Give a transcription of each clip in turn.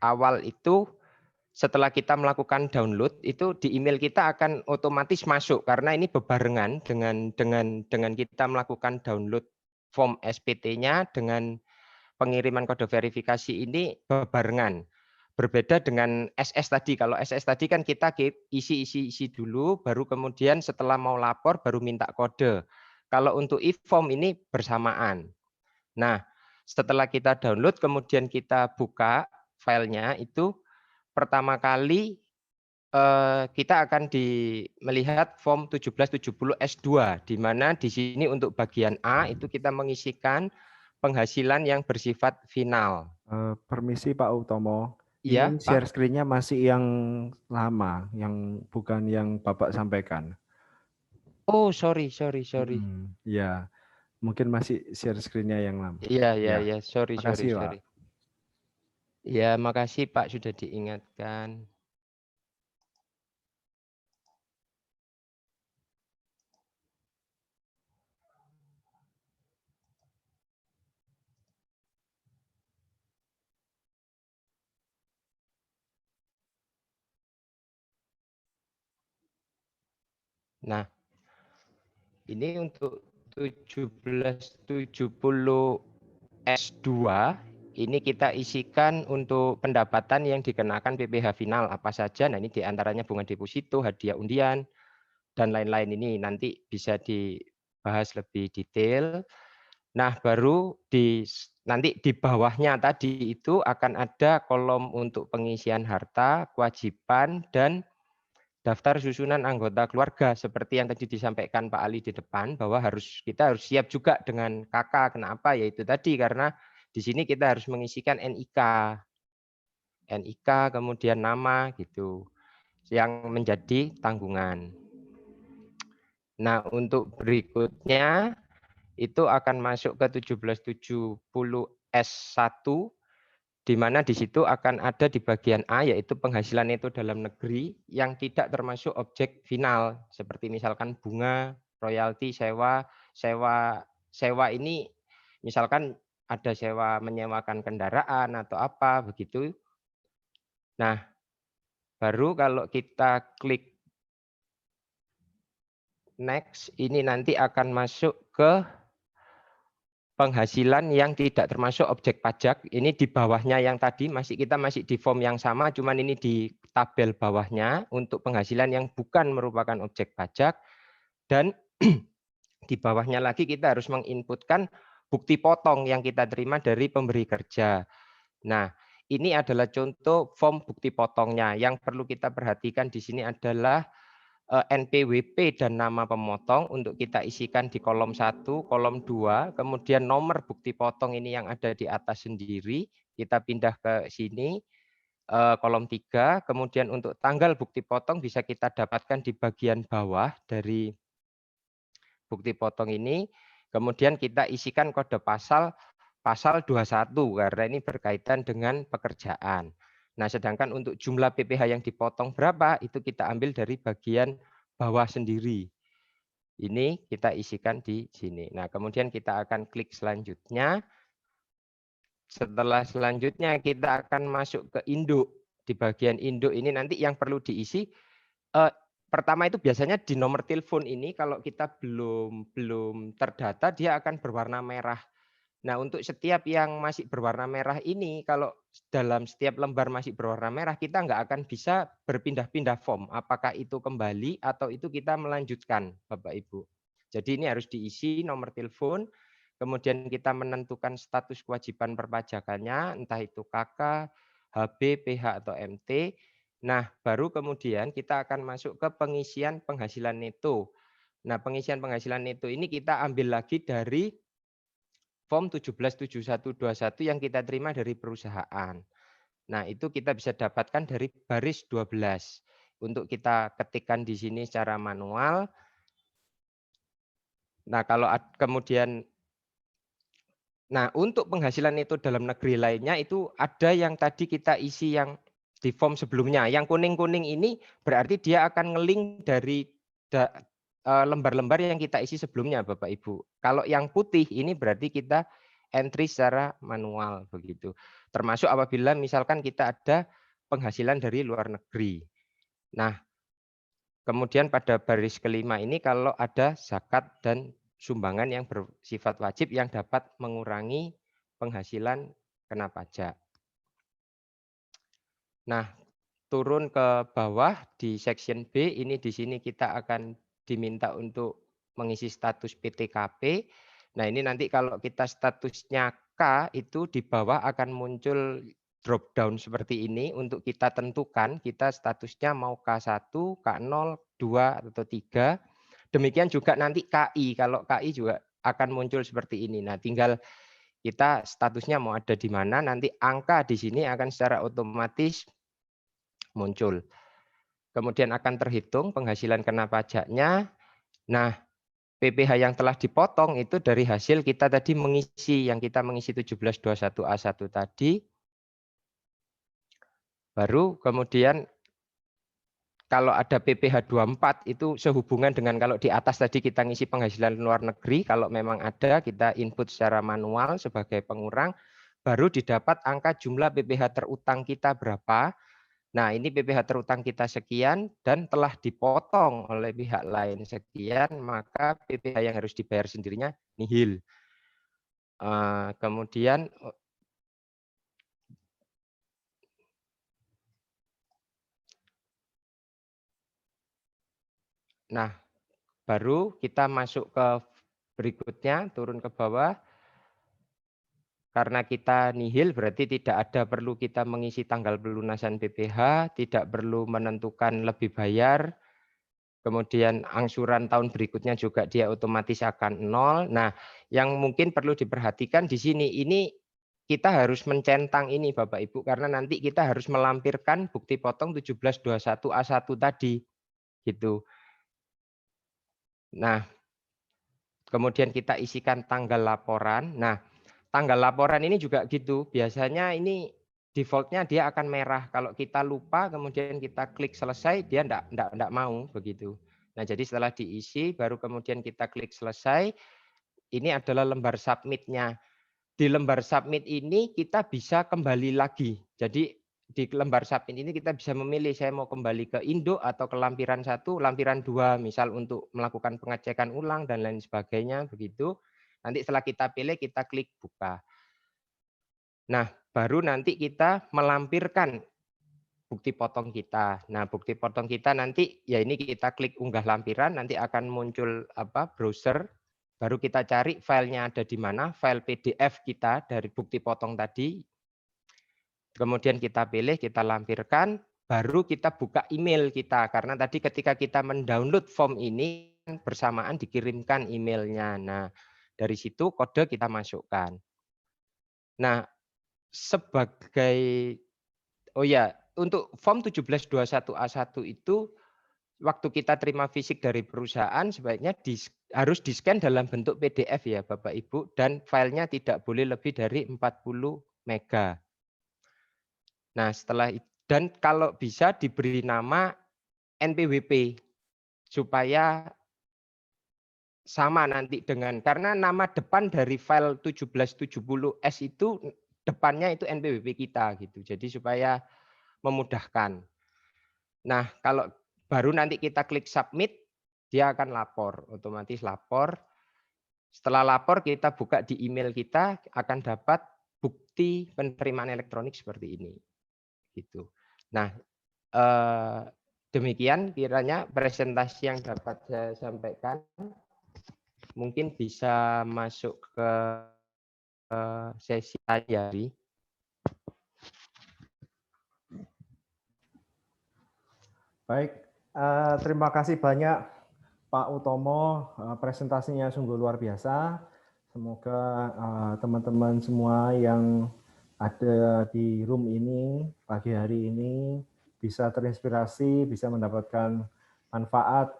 awal itu setelah kita melakukan download itu di email kita akan otomatis masuk karena ini bebarengan dengan kita melakukan download form SPT-nya dengan pengiriman kode verifikasi ini bebarengan. Berbeda dengan SS tadi. Kalau SS tadi kan kita isi dulu, baru kemudian setelah mau lapor baru minta kode. Kalau untuk e-form ini bersamaan. Nah, setelah kita download kemudian kita buka filenya itu pertama kali kita akan melihat form 1770 S2 di mana di sini untuk bagian A itu kita mengisikan penghasilan yang bersifat final. Permisi Pak Utomo, Iya, ini share Pak. screen-nya masih yang lama, yang bukan yang Bapak sampaikan. Oh, sorry. Ya, mungkin masih share screen-nya yang lama. Ya, Iya, makasih Pak. sorry. Ya, makasih Pak sudah diingatkan. Nah, ini untuk 1770 S2 ini kita isikan untuk pendapatan yang dikenakan PPh final apa saja. Nah, ini diantaranya bunga deposito, hadiah undian, dan lain-lain ini nanti bisa dibahas lebih detail. Nah, baru nanti di bawahnya tadi itu akan ada kolom untuk pengisian harta, kewajiban, dan daftar susunan anggota keluarga seperti yang tadi disampaikan Pak Ali di depan bahwa kita harus siap juga dengan KK. Kenapa? Yaitu tadi karena di sini kita harus mengisikan NIK kemudian nama gitu yang menjadi tanggungan. Nah, untuk berikutnya itu akan masuk ke 1770 S1 di mana di situ akan ada di bagian A yaitu penghasilan neto dalam negeri yang tidak termasuk objek final seperti misalkan bunga, royalti, sewa ini misalkan ada sewa menyewakan kendaraan atau apa begitu. Nah, baru kalau kita klik next ini nanti akan masuk ke penghasilan yang tidak termasuk objek pajak. Ini di bawahnya yang tadi kita masih di form yang sama, cuman ini di tabel bawahnya untuk penghasilan yang bukan merupakan objek pajak dan di bawahnya lagi kita harus menginputkan bukti potong yang kita terima dari pemberi kerja. Nah, ini adalah contoh form bukti potongnya. Yang perlu kita perhatikan di sini adalah NPWP dan nama pemotong untuk kita isikan di kolom 1, kolom 2, kemudian nomor bukti potong ini yang ada di atas sendiri, kita pindah ke sini, kolom 3, kemudian untuk tanggal bukti potong bisa kita dapatkan di bagian bawah dari bukti potong ini, kemudian kita isikan kode pasal 21 karena ini berkaitan dengan pekerjaan. Nah, sedangkan untuk jumlah PPh yang dipotong berapa, itu kita ambil dari bagian bawah sendiri. Ini kita isikan di sini. Nah, kemudian kita akan klik selanjutnya. Setelah selanjutnya kita akan masuk ke induk. Di bagian induk ini nanti yang perlu diisi, pertama itu biasanya di nomor telepon ini kalau kita belum terdata, dia akan berwarna merah. Nah, untuk setiap yang masih berwarna merah ini, kalau dalam setiap lembar masih berwarna merah, kita nggak akan bisa berpindah-pindah form. Apakah itu kembali atau itu kita melanjutkan, Bapak Ibu. Jadi ini harus diisi nomor telepon, kemudian kita menentukan status kewajiban perpajakannya, entah itu KK, HB, PH, atau MT. Nah, baru kemudian kita akan masuk ke pengisian penghasilan neto. Nah, pengisian penghasilan neto ini kita ambil lagi dari form 177121 yang kita terima dari perusahaan. Nah, itu kita bisa dapatkan dari baris 12. Untuk kita ketikkan di sini secara manual. Nah, kalau kemudian untuk penghasilan neto dalam negeri lainnya itu ada yang tadi kita isi yang di form sebelumnya. Yang kuning-kuning ini berarti dia akan ngeling dari lembar-lembar yang kita isi sebelumnya, Bapak Ibu. Kalau yang putih ini berarti kita entry secara manual begitu. Termasuk apabila misalkan kita ada penghasilan dari luar negeri. Nah, kemudian pada baris kelima ini kalau ada zakat dan sumbangan yang bersifat wajib yang dapat mengurangi penghasilan kena pajak. Nah, turun ke bawah di section B, ini di sini kita akan diminta untuk mengisi status PTKP. Nah, ini nanti kalau kita statusnya K, itu di bawah akan muncul drop down seperti ini untuk kita tentukan kita statusnya mau K1, K0, 2 atau 3. Demikian juga nanti KI, kalau KI juga akan muncul seperti ini. Nah, tinggal kita statusnya mau ada di mana, nanti angka di sini akan secara otomatis muncul. Kemudian akan terhitung penghasilan kena pajaknya. Nah, PPh yang telah dipotong itu dari hasil kita tadi mengisi, yang kita mengisi 1721A1 tadi. Baru kemudian kalau ada PPh 24 itu sehubungan dengan kalau di atas tadi kita ngisi penghasilan luar negeri, kalau memang ada kita input secara manual sebagai pengurang, baru didapat angka jumlah PPh terutang kita berapa. Nah, ini PPh terutang kita sekian dan telah dipotong oleh pihak lain sekian, maka PPh yang harus dibayar sendirinya nihil. Kemudian nah, baru kita masuk ke berikutnya, turun ke bawah. Karena kita nihil berarti tidak ada perlu kita mengisi tanggal pelunasan PPh, tidak perlu menentukan lebih bayar. Kemudian angsuran tahun berikutnya juga dia otomatis akan nol. Nah, yang mungkin perlu diperhatikan di sini, ini kita harus mencentang ini Bapak Ibu, karena nanti kita harus melampirkan bukti potong 1721A1 tadi. Gitu. Nah, kemudian kita isikan tanggal laporan. Nah, tanggal laporan ini juga gitu. Biasanya ini defaultnya dia akan merah. Kalau kita lupa kemudian kita klik selesai, dia enggak mau begitu. Nah, jadi setelah diisi baru kemudian kita klik selesai. Ini adalah lembar submit-nya. Di lembar submit ini kita bisa kembali lagi. Jadi di lembar submit ini kita bisa memilih saya mau kembali ke induk atau ke lampiran 1, lampiran 2, misal untuk melakukan pengecekan ulang dan lain sebagainya begitu. Nanti setelah kita pilih kita klik buka. Nah, baru nanti kita melampirkan bukti potong kita. Nah, bukti potong kita nanti ya ini kita klik unggah lampiran, nanti akan muncul browser, baru kita cari filenya ada di mana, file PDF kita dari bukti potong tadi. Kemudian kita pilih, kita lampirkan, baru kita buka email kita karena tadi ketika kita mendownload form ini bersamaan dikirimkan emailnya. Nah, dari situ kode kita masukkan. Nah, sebagai untuk form 1721A1 itu waktu kita terima fisik dari perusahaan sebaiknya harus di-scan dalam bentuk PDF ya Bapak Ibu, dan filenya tidak boleh lebih dari 40 mega. Nah, dan kalau bisa diberi nama NPWP supaya sama nanti karena nama depan dari file 1770S itu depannya itu NPWP kita gitu. Jadi supaya memudahkan. Nah, kalau baru nanti kita klik submit, dia akan lapor, otomatis lapor. Setelah lapor kita buka di email kita akan dapat bukti penerimaan elektronik seperti ini. Gitu. Nah, demikian kiranya presentasi yang dapat saya sampaikan. Mungkin bisa masuk ke sesi hari. Baik, terima kasih banyak Pak Utomo, presentasinya sungguh luar biasa. Semoga teman-teman semua yang ada di room ini pagi hari ini bisa terinspirasi, bisa mendapatkan manfaat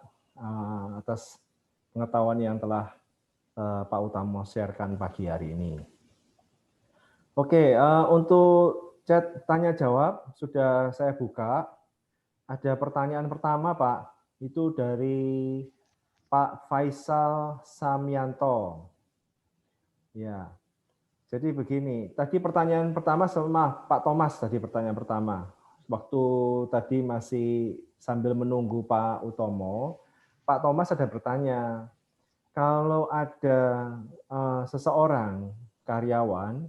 atas pengetahuan yang telah Pak Utomo sharekan pagi hari ini. Oke, untuk chat tanya jawab sudah saya buka. Ada pertanyaan pertama, Pak. Itu dari Pak Faisal Samyanto. Ya. Jadi begini, tadi pertanyaan pertama sama Pak Thomas tadi pertanyaan pertama. Waktu tadi masih sambil menunggu Pak Utomo, Pak Thomas ada bertanya, kalau ada seseorang karyawan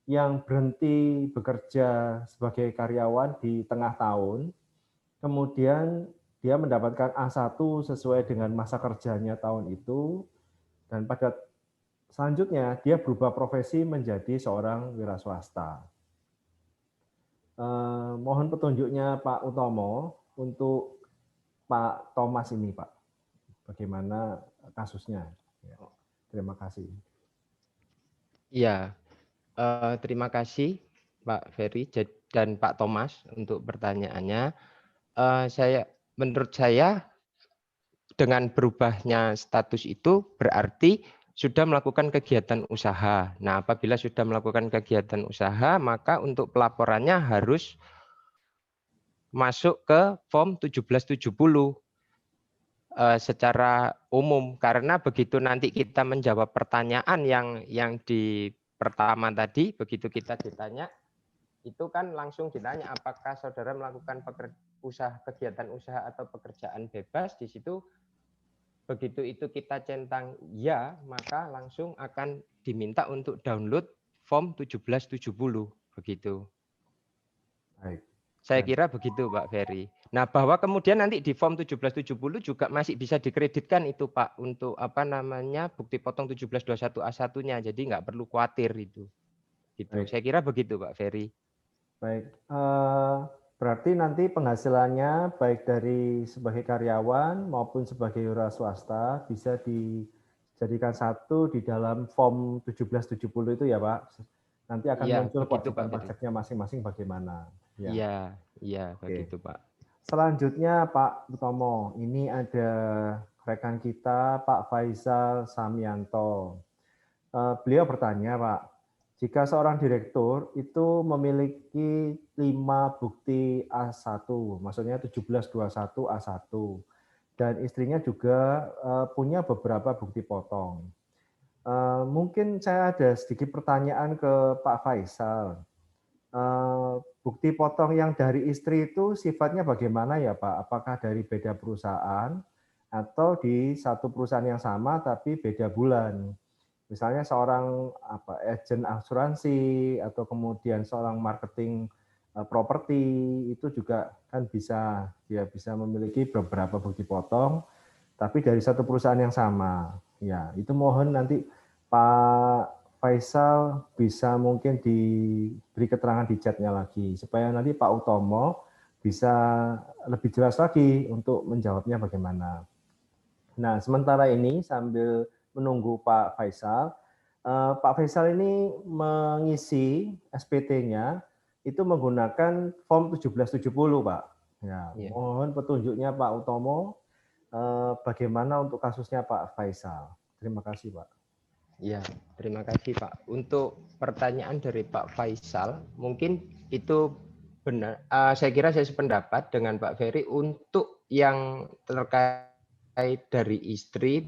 yang berhenti bekerja sebagai karyawan di tengah tahun, kemudian dia mendapatkan A1 sesuai dengan masa kerjanya tahun itu, dan pada selanjutnya dia berubah profesi menjadi seorang wira swasta. Mohon petunjuknya Pak Utomo untuk Pak Thomas ini, Pak. Bagaimana kasusnya? Ya, terima kasih. Iya, terima kasih Pak Ferry dan Pak Thomas untuk pertanyaannya. Menurut saya dengan berubahnya status itu berarti sudah melakukan kegiatan usaha. Nah, apabila sudah melakukan kegiatan usaha, maka untuk pelaporannya harus masuk ke form 1770 secara umum, karena begitu nanti kita menjawab pertanyaan yang di pertama tadi, begitu kita ditanya itu kan langsung ditanya apakah saudara melakukan kegiatan usaha atau pekerjaan bebas. Di situ begitu itu kita centang ya, maka langsung akan diminta untuk download form 1770 begitu. Baik. Saya kira begitu Pak Ferry. Nah, bahwa kemudian nanti di form 1770 juga masih bisa dikreditkan itu Pak untuk apa namanya bukti potong 1721A1-nya. Jadi nggak perlu khawatir itu. Gitu. Baik. Saya kira begitu Pak Ferry. Baik, berarti nanti penghasilannya baik dari sebagai karyawan maupun sebagai wira swasta bisa dijadikan satu di dalam form 1770 itu ya Pak? Nanti akan Iya, muncul begitu Pak kewajiban Ferry. pajaknya masing-masing bagaimana. Ya. Iya, Oke. begitu Pak. Selanjutnya Pak Utomo, ini ada rekan kita Pak Faisal Samianto. Beliau bertanya Pak, jika seorang direktur itu memiliki 5 bukti A1, maksudnya 1721 A1, dan istrinya juga punya beberapa bukti potong. Mungkin saya ada sedikit pertanyaan ke Pak Faisal. Bukti potong yang dari istri itu sifatnya bagaimana ya Pak? Apakah dari beda perusahaan atau di satu perusahaan yang sama tapi beda bulan? Misalnya seorang agen asuransi atau kemudian seorang marketing properti itu juga kan dia bisa memiliki beberapa bukti potong tapi dari satu perusahaan yang sama. Ya, itu mohon nanti Pak Faisal bisa mungkin diberi keterangan di chatnya lagi supaya nanti Pak Utomo bisa lebih jelas lagi untuk menjawabnya bagaimana. Nah, sementara ini sambil menunggu Pak Faisal, Pak Faisal ini mengisi SPT-nya itu menggunakan form 1770, Pak. Ya, Iya. mohon petunjuknya Pak Utomo bagaimana untuk kasusnya Pak Faisal. Terima kasih, Pak. Ya, terima kasih Pak. Untuk pertanyaan dari Pak Faisal, mungkin itu benar. Saya kira saya sependapat dengan Pak Ferry untuk yang terkait dari istri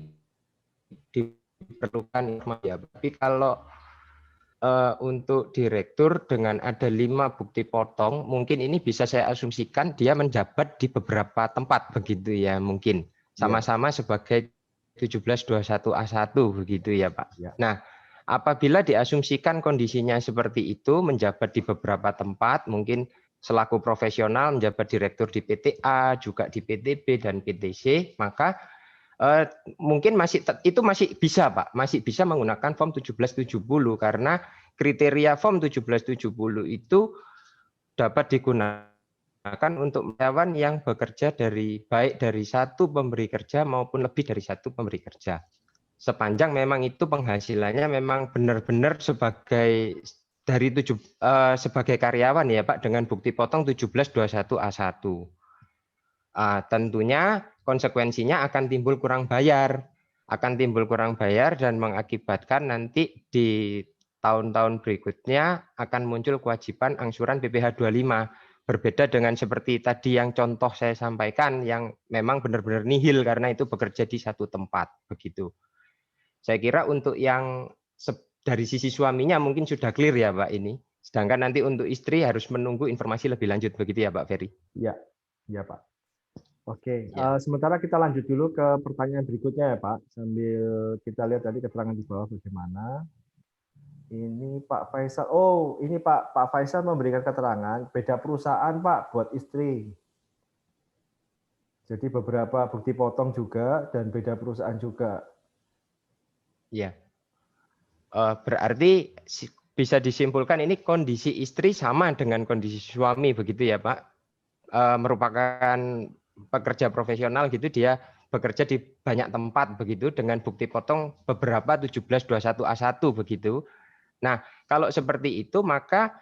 diperlukan ya. Tapi kalau untuk direktur dengan ada 5 bukti potong, mungkin ini bisa saya asumsikan dia menjabat di beberapa tempat begitu ya mungkin. Sama-sama sebagai 1721A1 begitu ya Pak. Ya. Nah, apabila diasumsikan kondisinya seperti itu, menjabat di beberapa tempat, mungkin selaku profesional menjabat direktur di PTA, juga di PTB dan PTC, maka mungkin itu masih bisa Pak, masih bisa menggunakan form 1770 karena kriteria form 1770 itu dapat digunakan untuk karyawan yang bekerja baik dari satu pemberi kerja maupun lebih dari satu pemberi kerja. Sepanjang memang itu penghasilannya memang benar-benar sebagai sebagai karyawan ya Pak dengan bukti potong 1721A1. Tentunya konsekuensinya akan timbul kurang bayar, dan mengakibatkan nanti di tahun-tahun berikutnya akan muncul kewajiban angsuran PPh 25. Berbeda dengan seperti tadi yang contoh saya sampaikan yang memang benar-benar nihil karena itu bekerja di satu tempat begitu. Saya kira untuk yang dari sisi suaminya mungkin sudah clear ya Pak ini. Sedangkan nanti untuk istri harus menunggu informasi lebih lanjut begitu ya Pak Ferry? Ya, ya Pak. Oke, Ya. sementara kita lanjut dulu ke pertanyaan berikutnya ya Pak, sambil kita lihat tadi keterangan di bawah bagaimana. Ini Pak Faisal, oh ini Pak Faisal memberikan keterangan beda perusahaan Pak buat istri. Jadi beberapa bukti potong juga dan beda perusahaan juga. Ya. Berarti bisa disimpulkan ini kondisi istri sama dengan kondisi suami begitu ya Pak? Merupakan pekerja profesional gitu, dia bekerja di banyak tempat begitu dengan bukti potong beberapa 1721A1 begitu. Nah, kalau seperti itu maka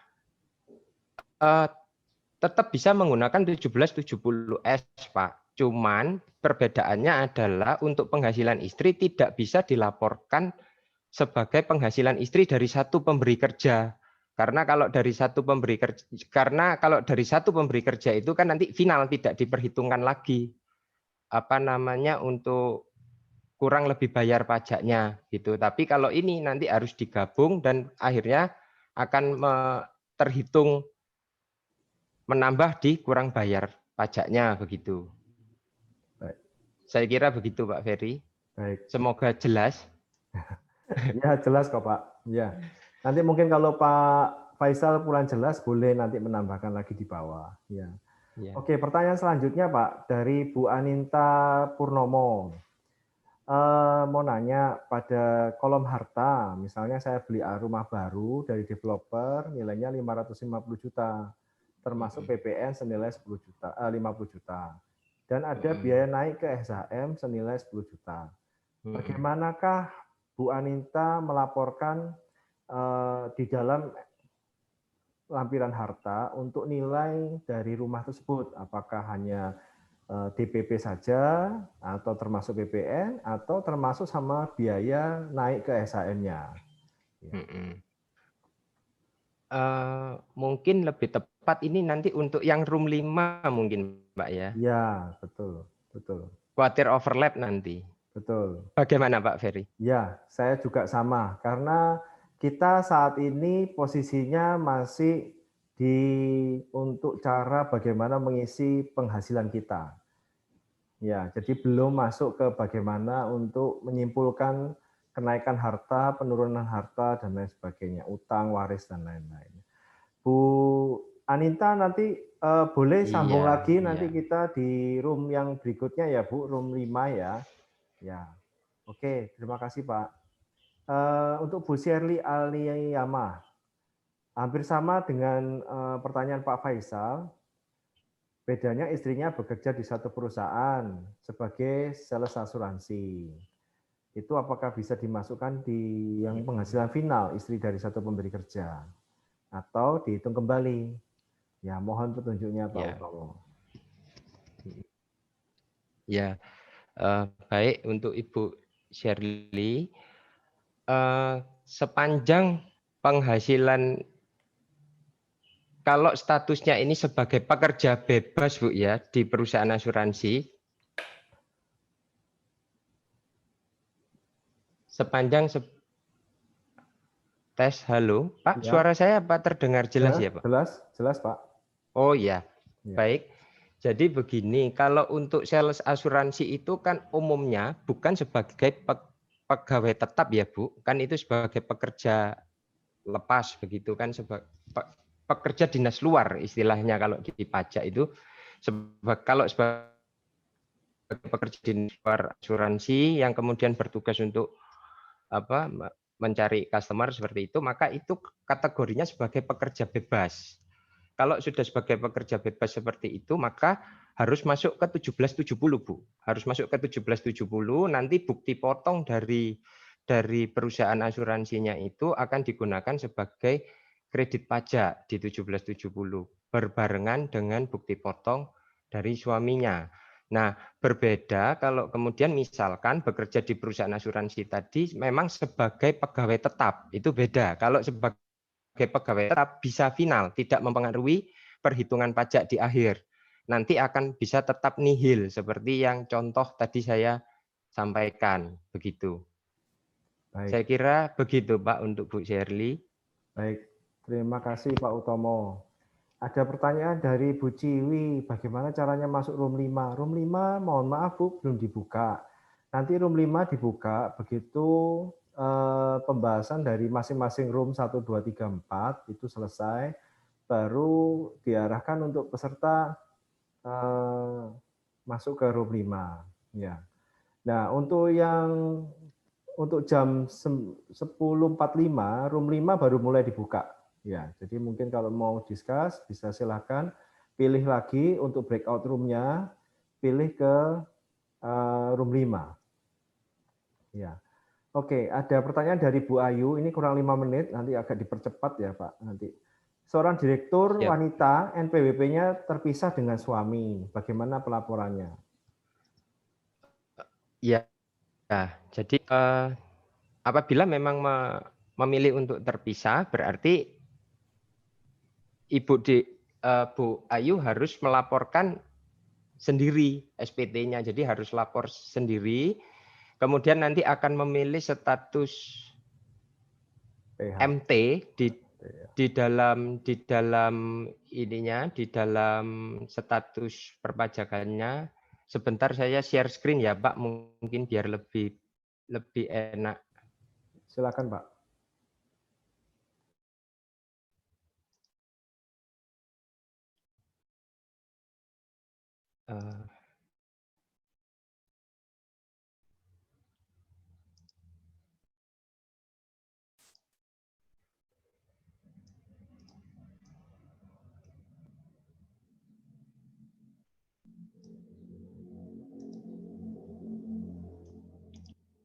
tetap bisa menggunakan 1770S Pak. Cuman perbedaannya adalah untuk penghasilan istri tidak bisa dilaporkan sebagai penghasilan istri dari satu pemberi kerja. Karena kalau dari satu pemberi kerja itu kan nanti final tidak diperhitungkan lagi untuk kurang lebih bayar pajaknya gitu. Tapi kalau ini nanti harus digabung dan akhirnya akan terhitung menambah di kurang bayar pajaknya begitu. Baik. Saya kira begitu Pak Ferry. Baik. Semoga jelas. Ya jelas kok Pak. Ya. Nanti mungkin kalau Pak Faisal kurang jelas boleh nanti menambahkan lagi di bawah. Ya. Ya. Oke, pertanyaan selanjutnya Pak dari Bu Aninta Purnomo. Mau nanya pada kolom harta, misalnya saya beli rumah baru dari developer nilainya 550 juta, termasuk PPN senilai 10 juta, 50 juta. Dan ada biaya naik ke SHM senilai 10 juta. Bagaimanakah Bu Aninta melaporkan di dalam lampiran harta untuk nilai dari rumah tersebut? Apakah hanya DPP saja atau termasuk PPN atau termasuk sama biaya naik ke SHM-nya? Ya. Mungkin lebih tepat ini nanti untuk yang room 5 mungkin Pak ya. Ya, betul, betul. Khawatir overlap nanti. Betul. Bagaimana Pak Ferry? Ya, saya juga sama karena kita saat ini posisinya masih untuk cara bagaimana mengisi penghasilan kita. Ya, jadi belum masuk ke bagaimana untuk menyimpulkan kenaikan harta, penurunan harta, dan lain sebagainya, utang, waris, dan lain-lain. Bu Aninta nanti boleh sambung lagi nanti kita di room yang berikutnya ya Bu, room 5 ya. Ya, oke, terima kasih Pak. Untuk Bu Shirley Aliyama, hampir sama dengan pertanyaan Pak Faisal. Bedanya istrinya bekerja di satu perusahaan sebagai sales asuransi. Itu apakah bisa dimasukkan di yang penghasilan final istri dari satu pemberi kerja atau dihitung kembali? Ya, mohon petunjuknya Pak Utomo. Ya, baik untuk Ibu Shirley. Sepanjang penghasilan kalau statusnya ini sebagai pekerja bebas Bu ya di perusahaan asuransi, sepanjang tes halo Pak, Ya. suara saya apa terdengar jelas ya Pak? Jelas Pak. Oh ya, Ya. baik. Jadi begini, kalau untuk sales asuransi itu kan umumnya bukan sebagai pegawai tetap ya Bu, kan itu sebagai pekerja lepas begitu kan, pekerja dinas luar istilahnya kalau di pajak itu. Kalau sebagai pekerja dinas luar asuransi yang kemudian bertugas untuk mencari customer seperti itu, maka itu kategorinya sebagai pekerja bebas. Kalau sudah sebagai pekerja bebas seperti itu, maka harus masuk ke 1770 Bu. Harus masuk ke 1770, nanti bukti potong dari perusahaan asuransinya itu akan digunakan sebagai kredit pajak di 1770 berbarengan dengan bukti potong dari suaminya. Nah, berbeda kalau kemudian misalkan bekerja di perusahaan asuransi tadi memang sebagai pegawai tetap, itu beda. Kalau sebagai pegawai tetap bisa final, tidak mempengaruhi perhitungan pajak di akhir. Nanti akan bisa tetap nihil seperti yang contoh tadi saya sampaikan, begitu. Saya kira begitu Pak untuk Bu Shirley. Baik, terima kasih Pak Utomo. Ada pertanyaan dari Bu Ciwi, bagaimana caranya masuk room 5? Room 5, mohon maaf Bu, belum dibuka. Nanti room 5 dibuka, begitu pembahasan dari masing-masing room 1, 2, 3, 4 itu selesai, baru diarahkan untuk peserta masuk ke room 5. Ya. Nah, untuk jam 10.45, room 5 baru mulai dibuka. Ya, jadi mungkin kalau mau discuss bisa silakan pilih lagi untuk breakout room-nya, pilih ke room 5. Ya. Oke, ada pertanyaan dari Bu Ayu, ini kurang 5 menit, nanti agak dipercepat ya Pak. Nanti. Seorang direktur wanita, NPWP-nya terpisah dengan suami, bagaimana pelaporannya? Ya, jadi apabila memang memilih untuk terpisah, berarti Bu Ayu harus melaporkan sendiri SPT-nya, jadi harus lapor sendiri. Kemudian nanti akan memilih status MT di dalam ininya, di dalam status perpajakannya. Sebentar saya share screen ya Pak, mungkin biar lebih enak. Silakan Pak.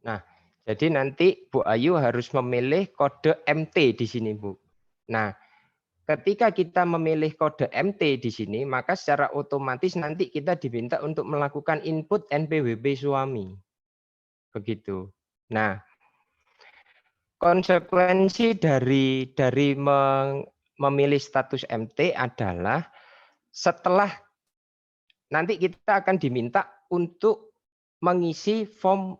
Nah, jadi nanti Bu Ayu harus memilih kode MT di sini, Bu. Nah, ketika kita memilih kode MT di sini, maka secara otomatis nanti kita diminta untuk melakukan input NPWP suami. Begitu. Nah, konsekuensi dari memilih status MT adalah setelah nanti kita akan diminta untuk mengisi form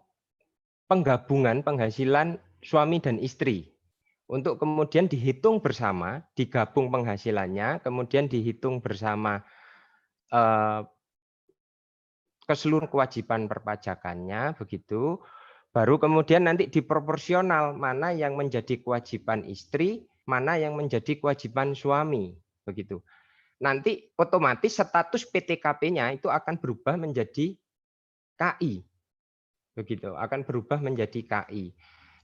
penggabungan penghasilan suami dan istri. Untuk kemudian dihitung bersama, digabung penghasilannya, kemudian dihitung bersama keseluruhan kewajiban perpajakannya, begitu. Baru kemudian nanti diproporsional mana yang menjadi kewajiban istri, mana yang menjadi kewajiban suami, begitu. Nanti otomatis status PTKP-nya itu akan berubah menjadi KI. Begitu, akan berubah menjadi KI.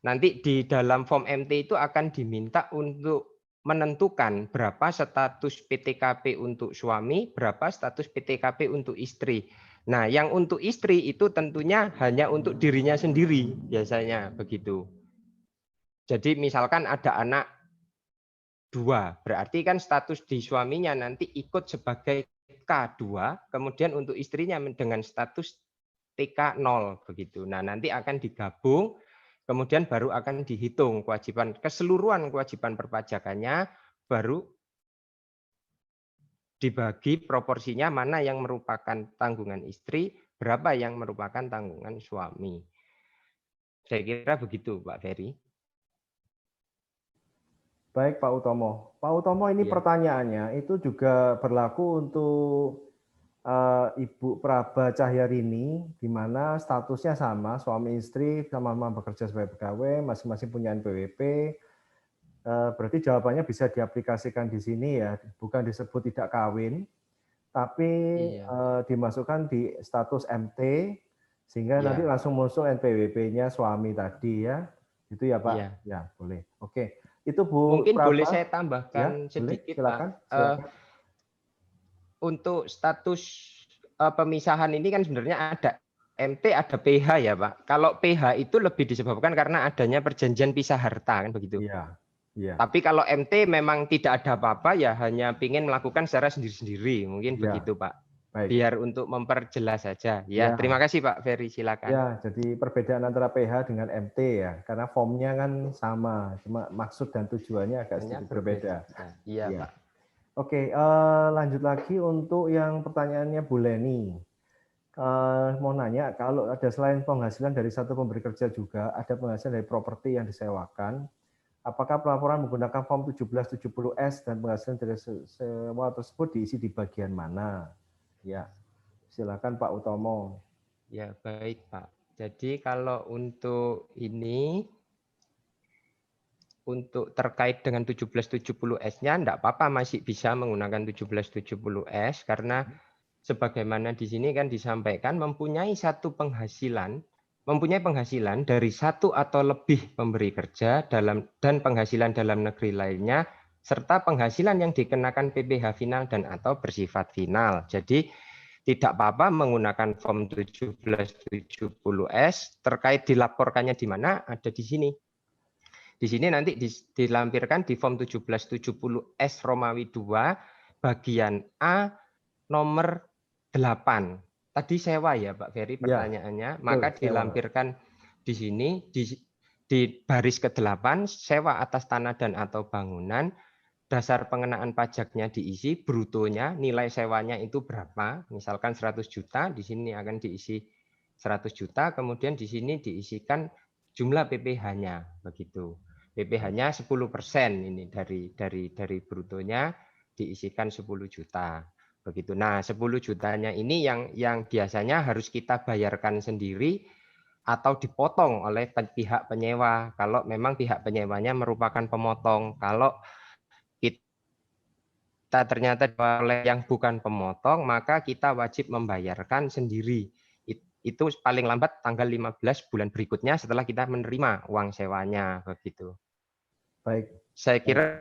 Nanti di dalam form MT itu akan diminta untuk menentukan berapa status PTKP untuk suami, berapa status PTKP untuk istri. Nah, yang untuk istri itu tentunya hanya untuk dirinya sendiri, biasanya begitu. Jadi misalkan ada anak 2, berarti kan status di suaminya nanti ikut sebagai K2, kemudian untuk istrinya dengan status TK 0 begitu. Nah, nanti akan digabung, kemudian baru akan dihitung keseluruhan kewajiban perpajakannya, baru dibagi proporsinya mana yang merupakan tanggungan istri, berapa yang merupakan tanggungan suami. Saya kira begitu, Pak Ferry. Baik Pak Utomo. Pak Utomo, ini pertanyaannya itu juga berlaku untuk Ibu Praba Cahyarini, di mana statusnya sama, suami istri sama-sama bekerja sebagai pegawai, masing-masing punya NPWP. Berarti jawabannya bisa diaplikasikan di sini ya, bukan disebut tidak kawin, tapi dimasukkan di status MT, sehingga nanti langsung muncul NPWP-nya suami tadi ya. Itu ya Pak? Ya, boleh. Oke. Itu Bu Mungkin Praba. boleh saya tambahkan sedikit, silakan, Pak. silakan. Untuk status pemisahan ini kan sebenarnya ada MT, ada PH ya Pak. Kalau PH itu lebih disebabkan karena adanya perjanjian pisah harta kan begitu. Iya. Tapi kalau MT memang tidak ada apa-apa ya hanya ingin melakukan secara sendiri-sendiri. Mungkin begitu Pak. Baik. Biar untuk memperjelas saja. Ya, terima kasih Pak Ferry, silakan. Ya, jadi perbedaan antara PH dengan MT ya, karena formnya kan sama, cuma maksud dan tujuannya agak sedikit berbeda. Iya Pak. Oke, lanjut lagi untuk yang pertanyaannya Bu Leni. mau nanya, kalau ada selain penghasilan dari satu pemberi kerja juga, ada penghasilan dari properti yang disewakan, apakah pelaporan menggunakan form 1770S dan penghasilan dari sewa tersebut diisi di bagian mana? Ya, silakan Pak Utomo. Ya, baik Pak. Jadi kalau untuk ini, untuk terkait dengan 1770S-nya, enggak apa-apa masih bisa menggunakan 1770S karena sebagaimana di sini kan disampaikan mempunyai penghasilan dari satu atau lebih pemberi kerja dan penghasilan dalam negeri lainnya serta penghasilan yang dikenakan PPh final dan atau bersifat final. Jadi tidak apa-apa menggunakan form 1770S terkait dilaporkannya di mana ada di sini. Di sini nanti dilampirkan di form 1770S Romawi 2 bagian A nomor 8. Tadi sewa ya Pak Ferry pertanyaannya, maka dilampirkan di sini di baris ke-8 sewa atas tanah dan atau bangunan, dasar pengenaan pajaknya diisi, brutonya nilai sewanya itu berapa? Misalkan 100 juta, di sini akan diisi 100 juta, kemudian di sini diisikan jumlah PPh-nya begitu. PPh-nya 10% ini dari brutonya diisikan 10 juta. Begitu. Nah, 10 jutanya ini yang biasanya harus kita bayarkan sendiri atau dipotong oleh pihak penyewa. Kalau memang pihak penyewanya merupakan pemotong. Kalau kita ternyata oleh yang bukan pemotong, maka kita wajib membayarkan sendiri. Itu paling lambat tanggal 15 bulan berikutnya setelah kita menerima uang sewanya. Begitu. Baik. Saya kira,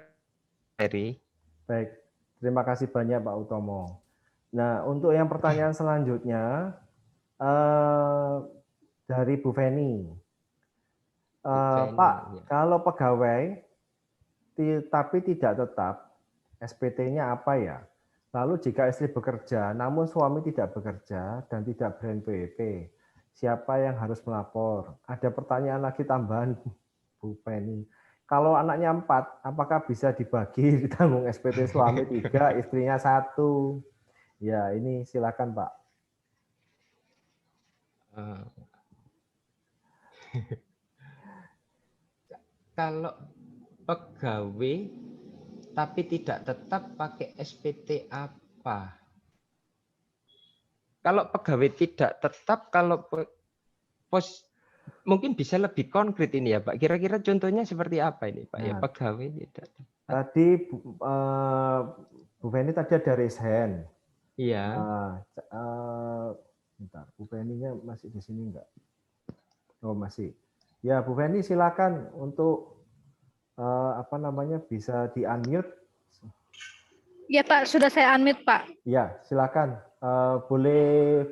Ferry. Baik. Terima kasih banyak Pak Utomo. Nah, untuk yang pertanyaan selanjutnya, dari Bu Feni. Pak, ya. kalau pegawai tapi tidak tetap, SPT-nya apa ya? Lalu jika istri bekerja, namun suami tidak bekerja dan tidak ber-NPWP, siapa yang harus melapor? Ada pertanyaan lagi tambahan, Bu Penny. Kalau anaknya 4, apakah bisa dibagi ditanggung SPT suami 3, istrinya 1? Ya, ini silakan Pak. Kalau pegawai tapi tidak tetap pakai SPT apa? Kalau pegawai tidak tetap, kalau mungkin bisa lebih konkret ini ya Pak. Kira-kira contohnya seperti apa ini Pak? Ya pegawai tidak tetap. Tadi Bu Feni tadi ada raise hand. Iya. Bentar, Bu Feni-nya masih di sini enggak? Oh masih. Ya Bu Feni silakan untuk bisa di-unmute. Ya Pak, sudah saya unmute Pak. Ya silakan. Boleh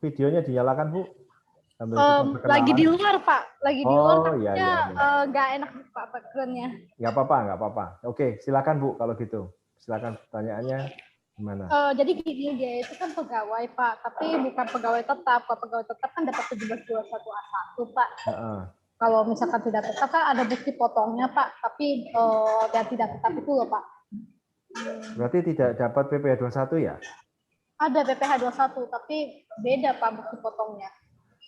videonya dinyalakan Bu? Lagi di luar Pak, lagi di luar takutnya nggak enak Pak background-nya. Nggak apa-apa. Oke, silakan Bu kalau gitu. Silakan pertanyaannya gimana? Jadi gini, dia itu kan pegawai Pak, tapi bukan pegawai tetap. Kalau pegawai tetap kan dapat 1721A1 Pak. Kalau misalkan tidak tetap kan ada bukti potongnya Pak, tapi yang tidak tetap itu loh Pak. Berarti tidak dapat PPh 21 ya? Ada PPh 21, tapi beda Pak bukti potongnya.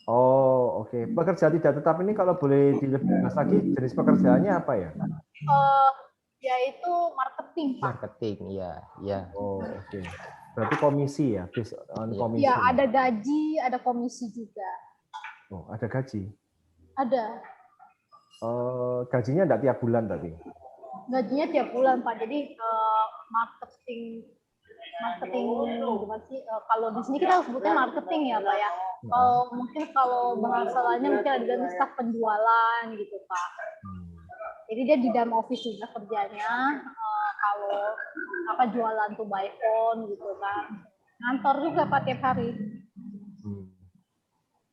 Oh, oke. Pekerja tidak tetap ini kalau boleh dibahas lagi, jenis pekerjaannya apa ya? Yaitu marketing, Pak. Marketing, ya. Oh, oke. Berarti komisi ya, based on komisi. Ya, ada gaji, ada komisi juga. Oh, ada gaji? Ada. Gajinya enggak tiap bulan tapi? Gajinya tiap bulan, Pak. Jadi marketing gimana sih? Kalau di sini kita sebutnya marketing ya, Pak ya. Mungkin kalau bahasanya mungkin ada staf penjualan gitu, Pak. Jadi dia di dalam office juga kerjanya. Kalau jualan tuh by phone gitu kan. Ngantor juga Pak tiap hari.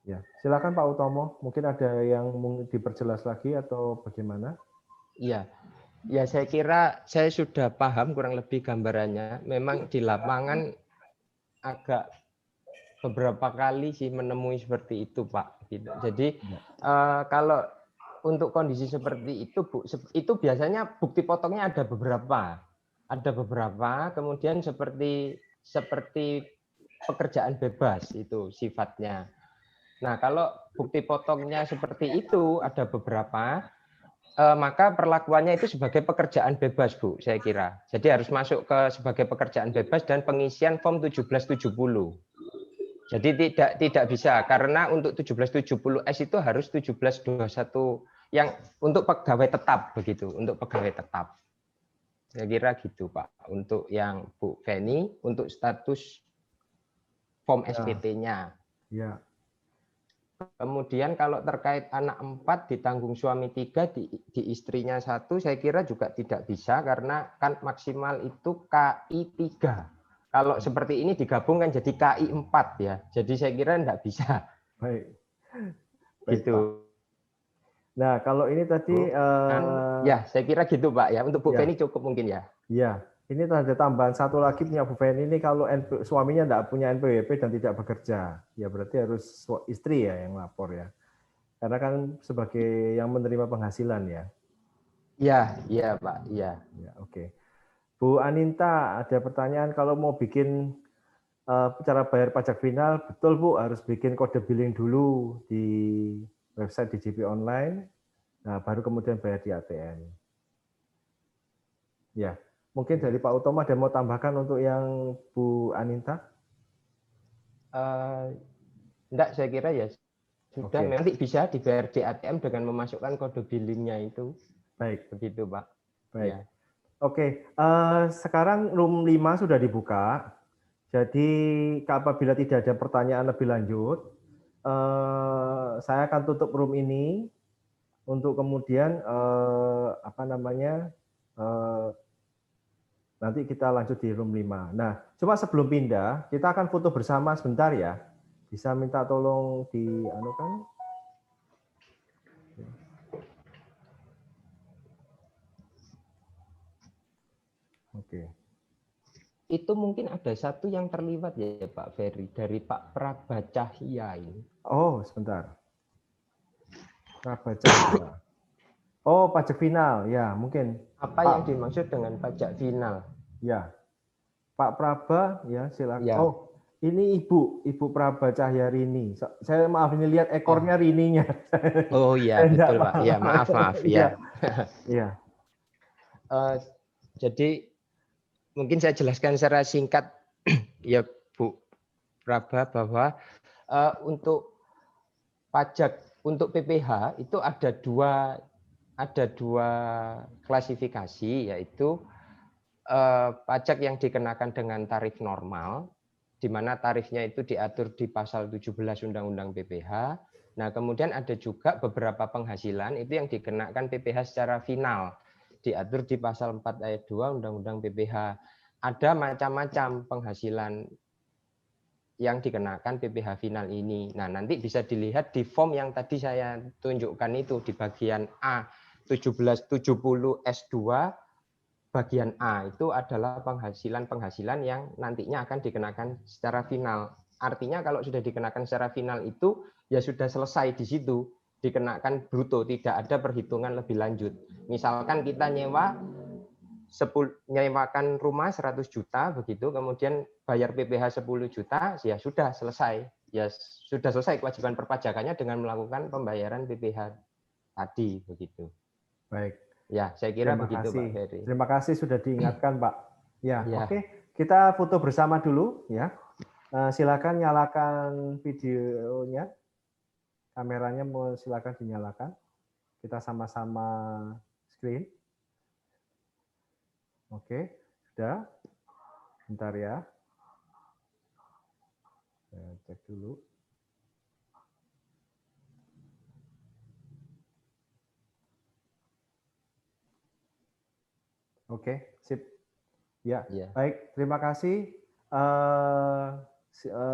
Ya, silakan Pak Utomo. Mungkin ada yang diperjelas lagi atau bagaimana? Iya. Ya, saya kira saya sudah paham kurang lebih gambarannya. Memang di lapangan agak beberapa kali sih menemui seperti itu, Pak. Gitu. Jadi kalau untuk kondisi seperti itu, Bu, itu biasanya bukti potongnya ada beberapa. Kemudian seperti pekerjaan bebas itu sifatnya. Nah, kalau bukti potongnya seperti itu ada beberapa, maka perlakuannya itu sebagai pekerjaan bebas, Bu, saya kira. Jadi harus masuk ke sebagai pekerjaan bebas dan pengisian form 1770. Jadi tidak bisa karena untuk 1770S itu harus 1721 yang untuk pegawai tetap begitu, untuk pegawai tetap. Saya kira gitu, Pak. Untuk yang Bu Feni untuk status form SPT-nya. Ya. Kemudian kalau terkait anak 4 ditanggung suami 3 di istrinya 1, saya kira juga tidak bisa karena kan maksimal itu KI 3. Kalau seperti ini digabungkan jadi KI 4 ya. Jadi saya kira tidak bisa. Baik. Gitu. Pak. Nah, kalau ini tadi ya, saya kira gitu, Pak ya. Untuk Bu ya. Feni cukup mungkin ya. Iya, ini ada tambahan satu lagi punya Bu Feni ini kalau suaminya tidak punya NPWP dan tidak bekerja, ya berarti harus istri ya yang lapor ya. Karena kan sebagai yang menerima penghasilan ya. Iya Pak, iya. Ya, oke. Bu Aninta, ada pertanyaan kalau mau bikin cara bayar pajak final, betul Bu harus bikin kode billing dulu di website DJP Online, nah baru kemudian bayar di ATM. Ya, mungkin dari Pak Utomo ada mau tambahkan untuk yang Bu Aninta? Enggak, saya kira ya sudah. Nanti bisa dibayar di ATM dengan memasukkan kode billingnya itu. Baik. Begitu, Pak. Baik. Ya. Oke, sekarang room 5 sudah dibuka. Jadi apabila tidak ada pertanyaan lebih lanjut, saya akan tutup room ini untuk kemudian nanti kita lanjut di room 5. Nah, cuma sebelum pindah, kita akan foto bersama sebentar ya. Bisa minta tolong dianukan. Oke. Itu mungkin ada satu yang terlibat ya Pak Ferry, dari Pak Prabacahya ini. Oh, sebentar. Prabacahya. Oh, pajak final, ya mungkin. Apa yang dimaksud dengan pajak final? Ya, Pak Praba, ya silakan. Ya. Oh, ini Ibu Prabacahya Rini. Saya maaf ini lihat ekornya Rininya. Oh iya, betul Pak. Ya maaf ya. Iya. Jadi mungkin saya jelaskan secara singkat ya Bu Praba bahwa untuk pajak untuk PPH itu ada dua klasifikasi, yaitu pajak yang dikenakan dengan tarif normal, di mana tarifnya itu diatur di pasal 17 Undang-Undang PPH. Nah, kemudian ada juga beberapa penghasilan itu yang dikenakan PPH secara final, diatur di pasal 4 ayat 2 Undang-Undang PPH. Ada macam-macam penghasilan yang dikenakan PPH final ini. Nah, nanti bisa dilihat di form yang tadi saya tunjukkan itu di bagian A 1770 S2 bagian A itu adalah penghasilan yang nantinya akan dikenakan secara final. Artinya kalau sudah dikenakan secara final itu ya sudah selesai di situ, dikenakan bruto, tidak ada perhitungan lebih lanjut. Misalkan kita nyewakan rumah 100 juta begitu, kemudian bayar PPH 10 juta, ya sudah selesai. Ya sudah selesai kewajiban perpajakannya dengan melakukan pembayaran PPH tadi begitu. Baik. Ya, saya kira begitu Pak Ferry. Terima kasih sudah diingatkan Pak. Ya. Oke. Kita foto bersama dulu ya. Silakan nyalakan videonya. Kameranya mau silakan dinyalakan. Kita sama-sama screen. Oke, sudah. Bentar ya. Saya cek dulu. Oke, sip. Ya, baik. Terima kasih.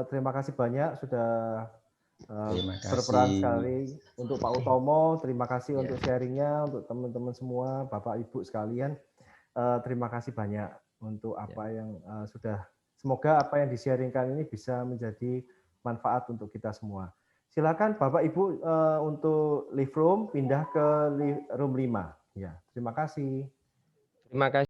Terima kasih banyak sudah berperan sekali untuk Pak Utomo. Terima kasih untuk sharingnya, untuk teman-teman semua, Bapak Ibu sekalian. Terima kasih banyak untuk apa yang sudah. Semoga apa yang di-sharingkan ini bisa menjadi manfaat untuk kita semua. Silakan Bapak Ibu untuk live room pindah ke room 5. Ya, terima kasih. Terima kasih.